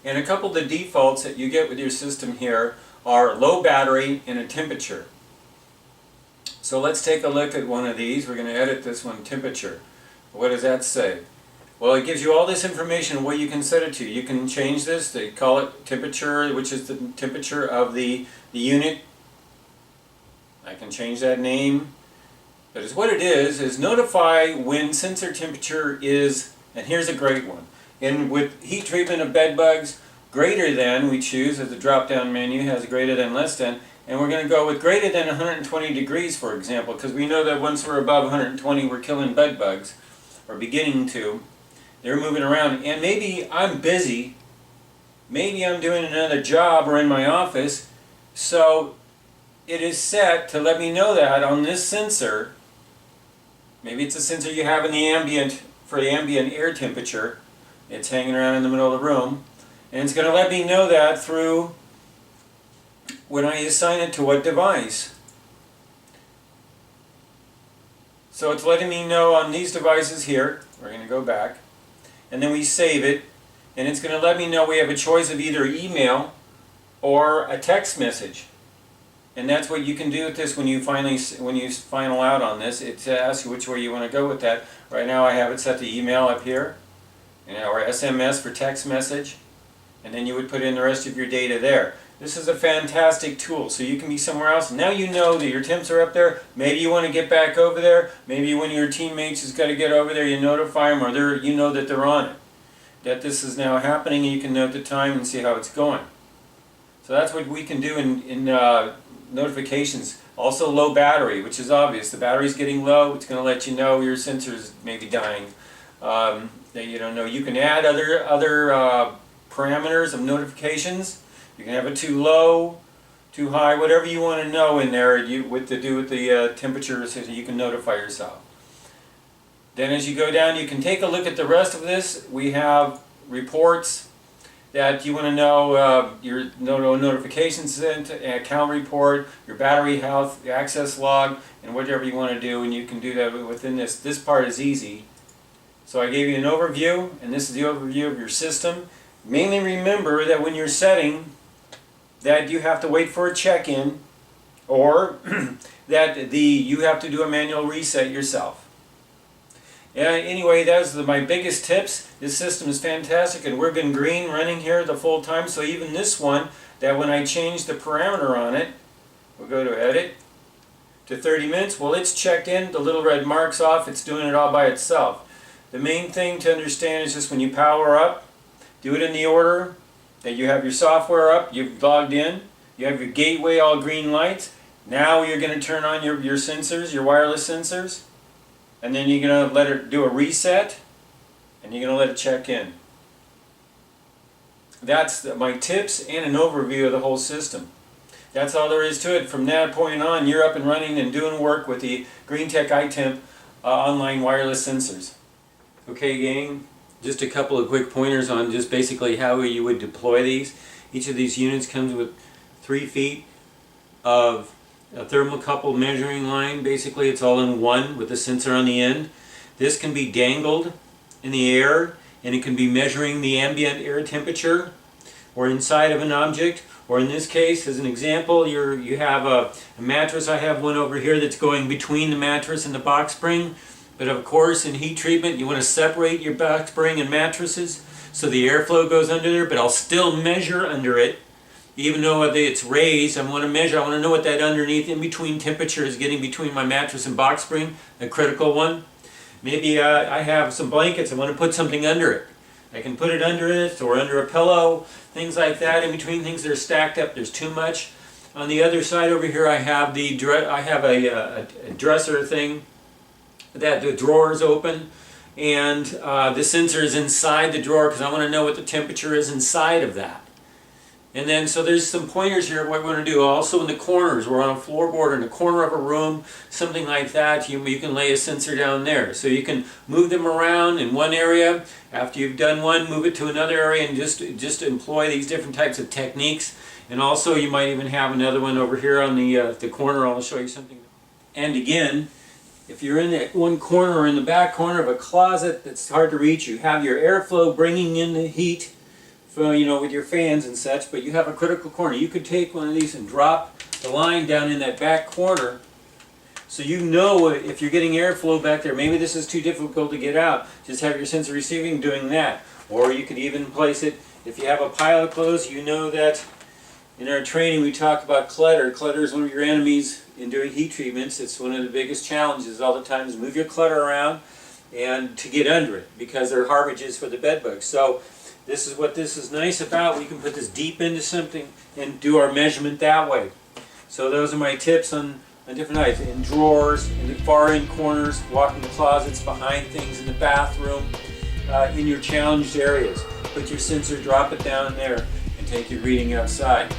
And a couple of the defaults that you get with your system here are low battery and a temperature. So let's take a look at one of these. We're going to edit this one, temperature. What does that say? Well, it gives you all this information, what you can set it to. You can change this. They call it temperature, which is the temperature of the unit. I can change that name. But it's what it is notify when sensor temperature is, and here's a great one. And with heat treatment of bed bugs, greater than we choose as the drop-down menu has greater than, less than, and we're going to go with greater than 120 degrees, for example, because we know that once we're above 120 we're killing bed bugs, or beginning to. They're moving around, and maybe I'm busy, maybe I'm doing another job or in my office, so it is set to let me know that on this sensor. Maybe it's a sensor you have in the ambient, for the ambient air temperature. It's hanging around in the middle of the room, and it's going to let me know that through when I assign it to what device. So it's letting me know on these devices here. We're going to go back, and then we save it, and it's going to let me know we have a choice of either email or a text message. And that's what you can do with this when you final out on this. It asks you which way you want to go with that. Right now I have it set to email up here, or SMS for text message, and then you would put in the rest of your data there. This is a fantastic tool, so you can be somewhere else. Now you know that your temps are up there. Maybe you want to get back over there. Maybe when your teammates has got to get over there, you notify them, or you know that they're on it. That this is now happening, and you can note the time and see how it's going. So that's what we can do in notifications. Also low battery, which is obvious. The battery's getting low. It's going to let you know your sensor's maybe dying. That you don't know. You can add other parameters of notifications. You can have it too low, too high, whatever you want to know in there to do with the temperature, so you can notify yourself. Then as you go down, you can take a look at the rest of this. We have reports that you want to know, your notifications sent, account report, your battery health, your access log, and whatever you want to do, and you can do that within this. This part is easy. So I gave you an overview, and this is the overview of your system. Mainly remember that when you're setting, that you have to wait for a check-in, or that you have to do a manual reset yourself. Anyway, that's my biggest tips. This system is fantastic, and we've been green running here the full time. So even this one, that when I change the parameter on it, we'll go to edit to 30 minutes. Well, it's checked in. The little red mark's off. It's doing it all by itself. The main thing to understand is just when you power up, do it in the order that you have your software up. You've logged in. You have your gateway all green lights. Now you're going to turn on your sensors, your wireless sensors. And then you're going to let it do a reset, and you're going to let it check in. That's my tips and an overview of the whole system. That's all there is to it. From that point on, you're up and running and doing work with the GreenTech iTemp online wireless sensors. Okay, gang, just a couple of quick pointers on just basically how you would deploy these. Each of these units comes with 3 feet of a thermocouple measuring line. Basically it's all in one with the sensor on the end. This can be dangled in the air, and it can be measuring the ambient air temperature or inside of an object, or in this case, as an example, you have a mattress. I have one over here that's going between the mattress and the box spring, but of course in heat treatment you want to separate your box spring and mattresses so the airflow goes under there, but I'll still measure under it. Even though it's raised, I want to measure, I want to know what that underneath in between temperature is getting between my mattress and box spring, a critical one. Maybe I have some blankets, I want to put something under it. I can put it under it or under a pillow, things like that, in between things that are stacked up, there's too much. On the other side over here I have a dresser thing that the drawer is open, and the sensor is inside the drawer because I want to know what the temperature is inside of that. And then, so there's some pointers here of what we're going to do. Also in the corners, we're on a floorboard in the corner of a room, something like that, you can lay a sensor down there. So you can move them around in one area. After you've done one, move it to another area, and just employ these different types of techniques. And also you might even have another one over here on the corner. I'll show you something. And again, if you're in that one corner or in the back corner of a closet that's hard to reach, you have your airflow bringing in the heat you know, with your fans and such, but you have a critical corner. You could take one of these and drop the line down in that back corner, so you know if you're getting airflow back there. Maybe this is too difficult to get out. Just have your sensor receiving doing that. Or you could even place it, if you have a pile of clothes, you know that in our training we talk about clutter. Clutter is one of your enemies in doing heat treatments. It's one of the biggest challenges all the time, is move your clutter around and to get under it, because they're harbinger for the bed bugs. So this is what this is nice about. We can put this deep into something and do our measurement that way. So those are my tips on different items. In drawers, in the far end corners, walk-in closets, behind things in the bathroom, in your challenged areas. Put your sensor, drop it down there, and take your reading outside.